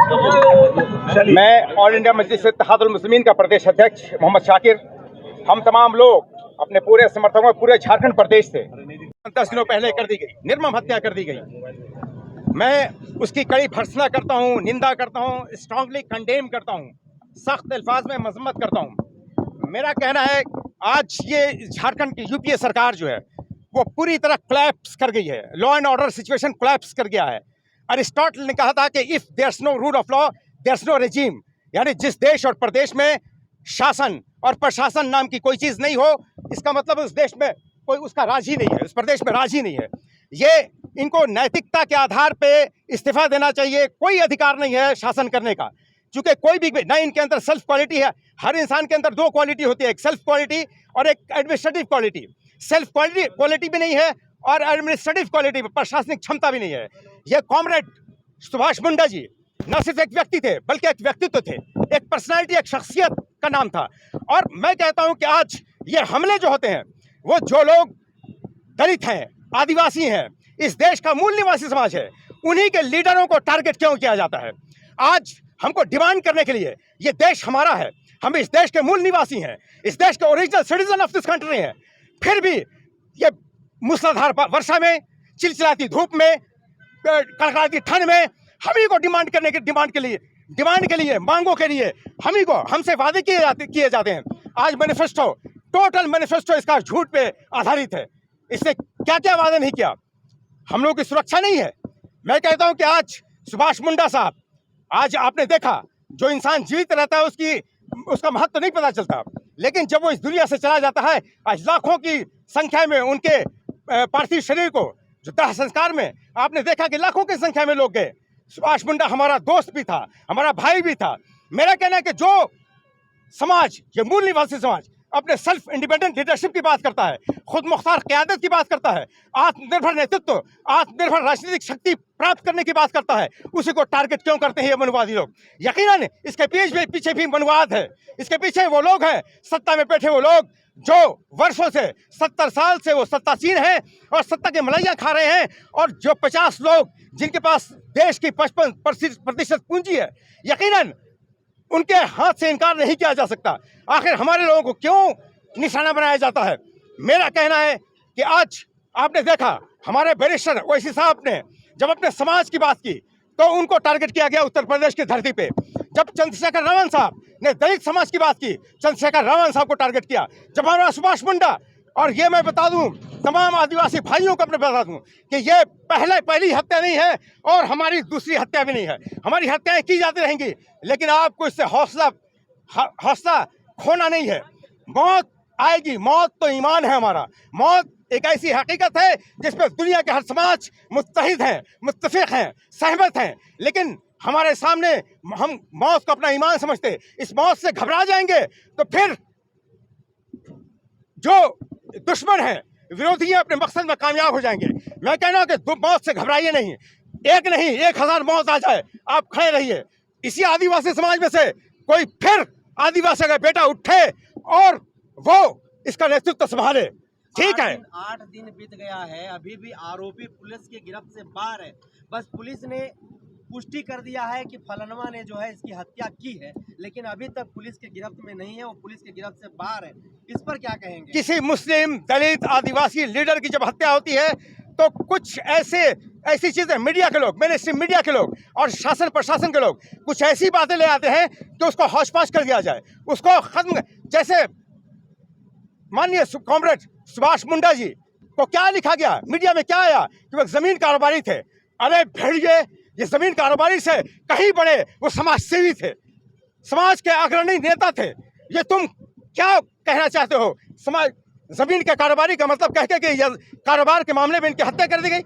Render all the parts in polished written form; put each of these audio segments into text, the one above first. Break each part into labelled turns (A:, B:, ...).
A: मैं all India मजलिस इत्तेहादुल मुस्लिमीन का प्रदेश अध्यक्ष मोहम्मद शाकिर, हम तमाम लोग अपने पूरे समर्थकों पूरे झारखंड प्रदेश से 10 दिनों पहले कर दी गई निर्मम हत्या कर दी गई। मैं उसकी कड़ी भर्त्सना करता हूँ, निंदा करता हूँ, स्ट्रांगली कंडेम करता हूँ, सख्त अल्फाज में मजम्मत करता हूँ। मेरा कहना है आज ये झारखंड की यूपीए सरकार जो है वो पूरी तरह कोलैप्स कर गई है। Law and order situation collapse कर गया है। अरिस्टोटल ने कहा था कि if there's no rule of law there's no regime, यानी जिस देश और प्रदेश में शासन और प्रशासन नाम की कोई चीज नहीं हो, इसका मतलब उस देश में कोई उसका राज ही नहीं है, उस प्रदेश में राज ही नहीं है। ये इनको नैतिकता के आधार पे इस्तीफा देना चाहिए। कोई अधिकार नहीं है शासन करने का, क्योंकि कोई भी ना इनके अंदर सेल्फ क्वालिटी है। हर इंसान के अंदर दो क्वालिटी होती है, एक सेल्फ क्वालिटी और एक एडमिनिस्ट्रेटिव क्वालिटी। सेल्फ क्वालिटी भी नहीं है और एडमिनिस्ट्रेटिव क्वालिटी प्रशासनिक क्षमता भी नहीं है। ये कॉमरेड सुभाष मुंडा जी न सिर्फ एक व्यक्ति थे बल्कि एक व्यक्तित्व थे, एक पर्सनालिटी, एक शख्सियत का नाम था। और मैं कहता हूं कि आज ये हमले जो होते हैं वो जो लोग दलित हैं, आदिवासी हैं, इस देश का मूल निवासी समाज है, उन्हीं के लीडरों को टारगेट क्यों किया जाता है। आज हमको डिमांड करने के लिए, ये देश हमारा है, हम इस देश के मूल निवासी हैं, इस देश के original citizen of this country हैं, फिर भी ये मूसलाधार वर्षा में, चिलचिलाती धूप में, कड़कड़ाती ठंड में हम ही को डिमांड के लिए मांगों के लिए हमसे वादे किए जाते हैं। आज मैनिफेस्टो, टोटल मैनिफेस्टो इसका झूठ पे आधारित है। इसने क्या क्या वादे नहीं किया, हम लोगों की सुरक्षा नहीं है। मैं कहता हूं कि आज सुभाष मुंडा साहब, आज आपने देखा जो इंसान जीवित रहता है उसका महत्व नहीं पता चलता, लेकिन जब वो इस दुनिया से चला जाता है, आज लाखों की संख्या में उनके पार्थिव शरीर को जो दाह संस्कार में आपने देखा कि लाखों की संख्या में लोग गए। सुभाष मुंडा हमारा दोस्त भी था, हमारा भाई भी था। मेरा कहना है कि जो समाज, ये मूल निवासी समाज अपने सेल्फ इंडिपेंडेंट लीडरशिप की बात करता है, खुद मुख्तार क़यादत की बात करता है, आत्मनिर्भर नेतृत्व, आत्मनिर्भर राजनीतिक शक्ति प्राप्त करने की बात करता है, उसी को टारगेट क्यों करते हैं ये मनुवादी लोग। यकीनन इसके पीछे भी मनुवाद है। इसके पीछे वो लोग हैं, सत्ता में बैठे वो लोग जो वर्षों से, 70 साल से वो सत्तासीन हैं और सत्ता के मलैया खा रहे हैं, और जो 50 लोग जिनके पास देश की 55% पूंजी है, यकीनन उनके हाथ से इनकार नहीं किया जा सकता। आखिर हमारे लोगों को क्यों निशाना बनाया जाता है। मेरा कहना है कि आज आपने देखा हमारे बैरिस्टर ओवैसी साहब ने जब अपने समाज की बात की तो उनको टारगेट किया गया उत्तर प्रदेश की धरती पे। जब चंद्रशेखर रावण साहब ने दलित समाज की बात की, चंद्रशेखर रावण साहब को टारगेट किया। जब हमारा सुभाष मुंडा, और ये मैं बता दूं तमाम आदिवासी भाइयों को अपने बता दूं कि ये पहली हत्या नहीं है और हमारी दूसरी हत्या भी नहीं है। हमारी हत्याएं की जाती रहेंगी, लेकिन आपको इससे हौसला खोना नहीं है। मौत आएगी, मौत तो ईमान है हमारा। मौत एक ऐसी हकीकत है जिस पर दुनिया के हर समाज मुत्तहिद हैं, मुत्तफिक हैं, सहमत हैं, लेकिन हमारे सामने हम मौत को अपना ईमान समझते। इस मौत से घबरा जाएंगे तो फिर जो दुश्मन है, विरोधी है, अपने मकसद में कामयाब हो जाएंगे। मैं कहना कि मौत से घबराइए नहीं, एक नहीं 1000 मौत आ जाए, आप खड़े रहिए। इसी आदिवासी समाज में से कोई फिर आदिवासी का बेटा उठे और वो इसका नेतृत्व संभाले। ठीक है,
B: 8 दिन बीत गया है, अभी भी आरोपी पुलिस की गिरफ्त से बाहर है। बस पुलिस ने पुष्टि कर दिया है कि फलानवा ने जो है इसकी हत्या की है, लेकिन अभी तक पुलिस के गिरफ्त में नहीं है, वो पुलिस के गिरफ्त से बाहर है। इस पर क्या कहेंगे?
A: किसी मुस्लिम, दलित, आदिवासी लीडर की जब हत्या होती है तो कुछ ऐसी चीजें मीडिया के लोग, मेन स्ट्रीम मीडिया के लोग और शासन प्रशासन के लोग कुछ ऐसी बातें ले आते हैं कि उसको हौश-पाश कर दिया जाए, उसको खत्म। जैसे माननीय कॉमरेड सुभाष मुंडा जी को क्या लिखा गया, मीडिया में क्या आया कि वो जमीन कारोबारी थे। अरे भेड़िए, ये जमीन कारोबारी से कहीं बड़े वो समाज सेवी थे, समाज के अग्रणी नेता थे। ये तुम क्या कहना चाहते हो? समाज जमीन के कारोबारी का मतलब कह के कि कारोबार के मामले में इनकी हत्या कर दी गई।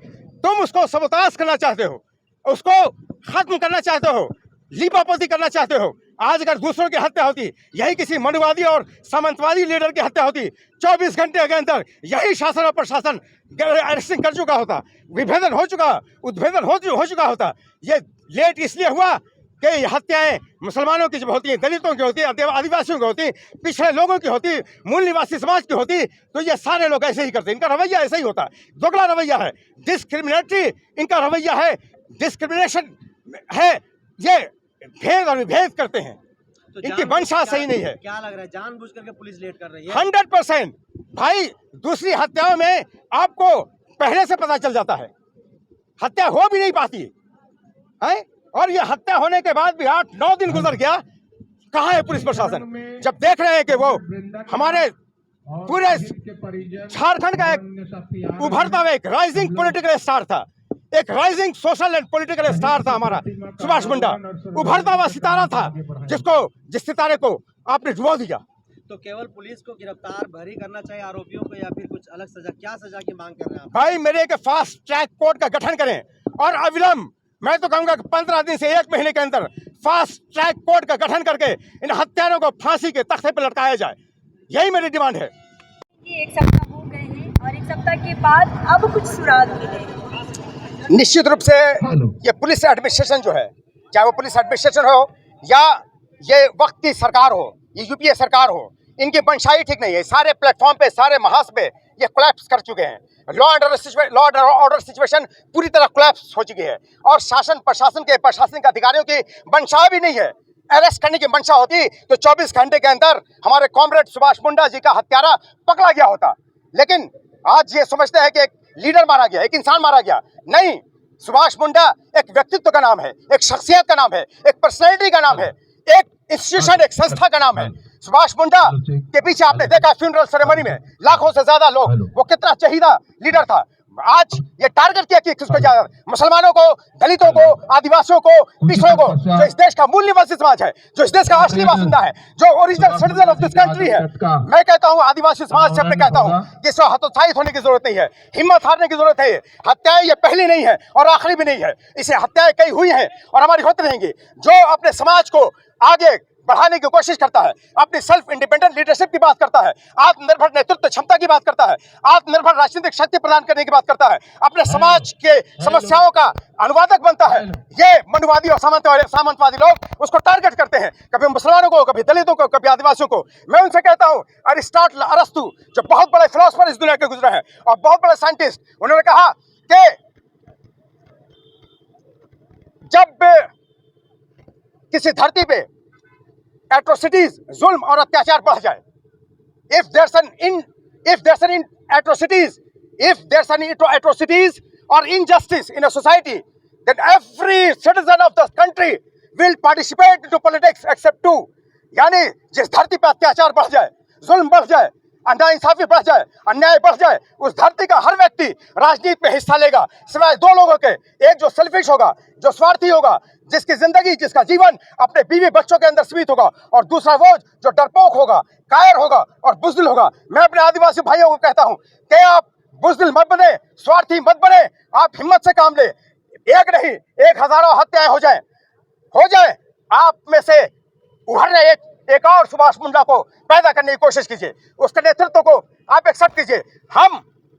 A: तुम उसको सबोताज करना चाहते हो, उसको खत्म करना चाहते हो, लीपापोती करना चाहते हो। आज अगर दूसरों की हत्या होती, यही किसी मनुवादी और सामंतवादी लीडर की हत्या होती, 24 घंटे के अंदर यही शासन और प्रशासन अरेस्टिंग कर चुका होता, विभेदन हो चुका, उद्भेदन हो चुका होता। ये लेट इसलिए हुआ कि हत्याएं मुसलमानों की जब होती हैं, दलितों की होती है, आदिवासियों की होती, पिछड़े लोगों की होती, मूल निवासी समाज की होती, तो ये सारे लोग ऐसे ही करते। इनका रवैया ऐसा ही होता है, दोगला रवैया है, डिस्क्रिमिनेटरी इनका रवैया है, डिस्क्रिमिनेशन है। ये भेद और विभेद करते हैं।
B: तो
A: इनकी मंशा सही नहीं है।
B: क्या लग रहा है, जानबूझ करके पुलिस लेट कर रही है?
A: 100% भाई, दूसरी हत्याओं में आपको पहले से पता चल जाता है, हत्या हो भी नहीं पाती है। और ये हत्या होने के बाद भी 8-9 दिन गुजर गया, कहाँ है पुलिस प्रशासन? जब देख रहे हैं कि वो हमारे पूरे झारखंड का एक उभरता हुआ एक राइजिंग पॉलिटिकल स्टार था, एक rising social and political star था हमारा सुभाष मुंडा, उभरता हुआ सितारा था, जिस सितारे को आपने डुबो दिया।
B: तो केवल पुलिस को गिरफ्तार भरी करना चाहिए आरोपियों को, या फिर कुछ अलग सजा? क्या सजा की मांग कर रहे हैं आप?
A: भाई मेरे के फास्ट ट्रैक कोर्ट का गठन करें और अविलंब, मैं तो कहूंगा कि 15 दिन से 1 महीने के अंदर फास्ट ट्रैक कोर्ट का गठन करके इन हत्यारों को फांसी के तख्ते पर लटकाया जाए। यही मेरी डिमांड है।
C: ये 1 सप्ताह हो गए हैं और 1 सप्ताह के बाद अब कुछ सुराग मिले।
A: निश्चित रूप से ये पुलिस एडमिनिस्ट्रेशन जो है, चाहे वो पुलिस एडमिनिस्ट्रेशन हो या ये वक्त की सरकार हो, ये यूपीए सरकार हो, इनकी मंशाई ठीक नहीं है। सारे प्लेटफॉर्म पे, सारे महास पे ये कोलैप्स कर चुके हैं। लॉ एंड ऑर्डर सिचुएशन पूरी तरह कोलैप्स हो चुकी है और शासन प्रशासन के प्रशासनिक अधिकारियों की मंशा भी नहीं है। अरेस्ट करने की मंशा होती तो 24 घंटे के अंदर हमारे कॉमरेड सुभाष मुंडा जी का हत्यारा पकड़ा गया होता, लेकिन आज ये समझते हैं कि एक लीडर मारा गया, एक इंसान मारा गया। नहीं, सुभाष मुंडा एक व्यक्तित्व का नाम है, एक शख्सियत का नाम है, एक पर्सनैलिटी का नाम है, एक इंस्टीट्यूशन, एक संस्था का नाम है। सुभाष मुंडा के पीछे आपने देखा फ्यूनरल सेरेमनी में लाखों से ज्यादा लोग, वो कितना चहीदा लीडर था। आज ये टारगेट किया कि किसको ज्यादा, मुसलमानों को, दलितों को, आदिवासियों को, पिछड़ों को, जो इस देश का मूल निवासी समाज है, जो इस देश का असली बासिंदा है, जो original citizen of this country है। मैं कहता हूँ आदिवासी समाज से अपने कहता हूँ कि इसमें हतोत्साहित होने की जरूरत नहीं है, हिम्मत हारने की जरूरत है। हत्याएं ये पहली नहीं है और आखिरी भी नहीं है, इसे हत्याएं कई हुई हैं और हमारी होती रहेंगी। जो अपने समाज को आगे बढ़ाने की कोशिश करता है, अपनी सेल्फ इंडिपेंडेंट लीडरशिप की बात करता है, आत्मनिर्भर नेतृत्व क्षमता की बात करता है, आत्मनिर्भर राजनीतिक शक्ति प्रदान करने की बात करता है, अपने समाज के समस्याओं का अनुवादक बनता है, ये मनुवादी और सामंतवादी लोग उसको टारगेट करते हैं, कभी मुसलमानों को, कभी दलितों को, कभी आदिवासियों को। मैं उनसे कहता हूँ, अरिस्टो जो बहुत बड़े फिलोसफर इस दुनिया के गुजरे हैं और बहुत बड़े साइंटिस्ट, उन्होंने कहा कि जब किसी धरती पे एट्रोसिटीज, जुल्म और अत्याचार बढ़ जाए, if there's an atrocities or injustice in a society, then every citizen of the country will participate into politics except two। यानी जिस धरती पे अत्याचार बढ़ जाए, जुल्म बढ़ जाए, नाइंसाफी बढ़ जाए, अन्याय बढ़ जाए, उस धरती का हर व्यक्ति राजनीति में हिस्सा लेगा, सिवाय 2 लोगों के। एक जो सेल्फिश होगा, जो स्वार्थी होगा, जिसकी जिंदगी, जिसका जीवन अपने बीवी बच्चों के अंदर सीमित होगा, और दूसरा वो जो डरपोक होगा, कायर होगा और बुज़दिल होगा। मैं अपने आदिवासी भाइयों को कहता हूं कि आप बुज़दिल मत बने, स्वार्थी मत बने, आप हिम्मत से काम ले। एक नहीं, 1000 हत्याएं हो जाए, आप में से उभरने एक और सुभाष मुंडा को पैदा करने की कोशिश कीजिए, उसके नेतृत्व को आप एक्सेप्ट कीजिए। हम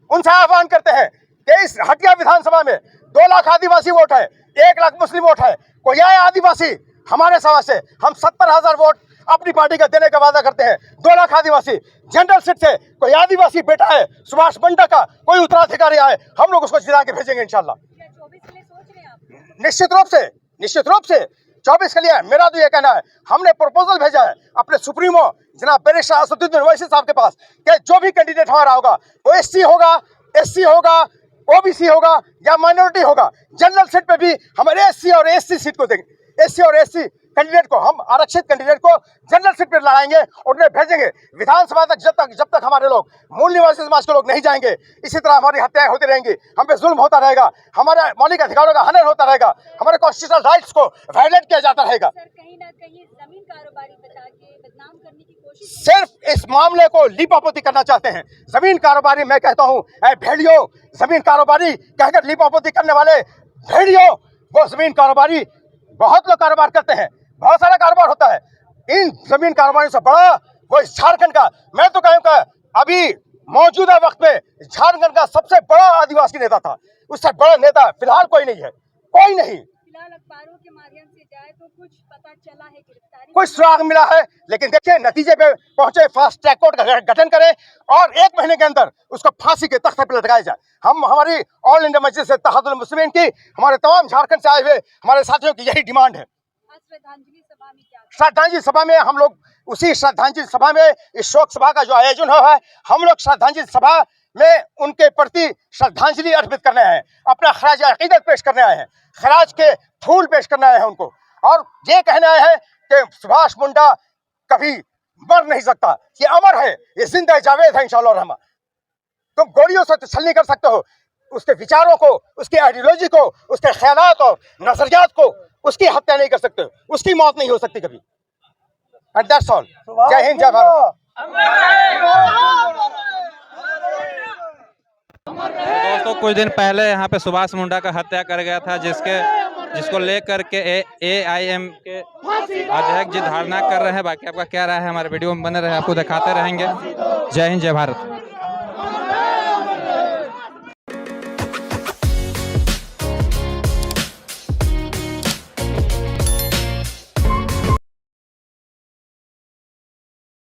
A: उनसे आह्वान करते हैं कि इस हटिया विधानसभा में 2 लाख आदिवासी वोट है, 1 लाख मुस्लिम वोट है, कोई आए आदिवासी हमारे समाज से, हम 70,000 वोट अपनी पार्टी का देने का वादा करते हैं। 2 लाख आदिवासी जनरल सीट से कोई आदिवासी बेटा है सुभाष मुंडा का, कोई उत्तराधिकारी आए, हम लोग उसको जिता के भेजेंगे इंशाल्लाह।
C: 24 के लिए सोच रहे हैं आप?
A: निश्चित रूप से 24 के लिए मेरा तो ये कहना है, हमने प्रपोजल भेजा है अपने सुप्रीमो जनाब बैरिस्टर असदुद्दीन ओवैसी साहब के पास कि जो भी कैंडिडेट हमारा होगा, वो एससी होगा, एससी होगा, ओबीसी होगा या माइनॉरिटी होगा, जनरल सीट पे भी हमारे एससी और एससी सीट को देंगे। एससी और एससी कैंडिडेट को, हम आरक्षित कैंडिडेट को जनरल सीट पर लड़ाएंगे और उन्हें भेजेंगे विधानसभा तक। जब तक हमारे लोग, मूल निवासी समाज के लोग नहीं जाएंगे, इसी तरह हमारी हत्याएं होती रहेंगी, हम पे जुल्म होता रहेगा, हमारे मौलिक अधिकारों का हनन होता रहेगा, हमारे कॉन्स्टिट्यूशनल राइट्स को वायलेट किया जाता रहेगा।
C: सर, कहीं ना कहीं जमीन कारोबारी बता के बदनाम करने की कोशिश,
A: सिर्फ इस मामले को लीपापोती करना चाहते हैं। जमीन कारोबारी, मैं कहता हूँ भेड़ियों, जमीन कारोबारी कहकर लीपापोती करने वाले भेड़ियों, वो जमीन कारोबारी, बहुत लोग कारोबार करते हैं, बहुत सारा कारोबार होता है, इन जमीन कारोबारियों से बड़ा वो इस झारखंड का, मैं तो कहूँगा अभी मौजूदा वक्त में झारखंड का सबसे बड़ा आदिवासी नेता था, उससे बड़ा नेता फिलहाल कोई नहीं है, कोई नहीं।
C: फिलहाल अखबारों के माध्यम से जाए तो कुछ पता चला है, गिरफ्तारी
A: कुछ सुराग मिला है, लेकिन देखिए नतीजे पे पहुंचे, फास्ट ट्रैक कोर्ट का गठन करें और 1 महीने के अंदर उसको फांसी के तख्ते पर लटकाया जाए। हम, हमारी ऑल इंडिया मजलिस इत्तेहादुल मुस्लिमीन की, हमारे तमाम झारखंड से आए हुए हमारे साथियों की यही डिमांड है।
C: श्रद्धांजलि सभा में क्या
A: श्रद्धांजलि सभा में हम लोग उसी श्रद्धांजलि सभा में इस शोक सभा का जो आयोजन हुआ है, हम लोग श्रद्धांजलि सभा में उनके प्रति श्रद्धांजलि अर्पित करने आए हैं, अपना खराज अकीदत पेश करने आए हैं, खराज के फूल पेश करने आए हैं उनको, और ये कहने आए हैं कि सुभाष मुंडा कभी मर नहीं सकता, ये अमर है, ये जिंदा जावेद है इंशाअल्लाह रहमान। तुम गोलियों से तसल्ली नहीं कर सकते हो, उसके विचारों को, उसकी आइडियोलॉजी को, उसके ख्यालात और नजरियात को, उसकी हत्या नहीं कर सकते, उसकी मौत नहीं हो सकती कभी। And that's all. जय हिंद, जय भारत।
D: दोस्तों, कुछ दिन पहले यहाँ पे सुभाष मुंडा का हत्या कर गया था, जिसको लेकर के AIM के अध्यक्ष जी धारणा कर रहे हैं। बाकी आपका क्या राय है, हमारे वीडियो में बने रहे, आपको दिखाते रहेंगे। जय हिंद, जय भारत।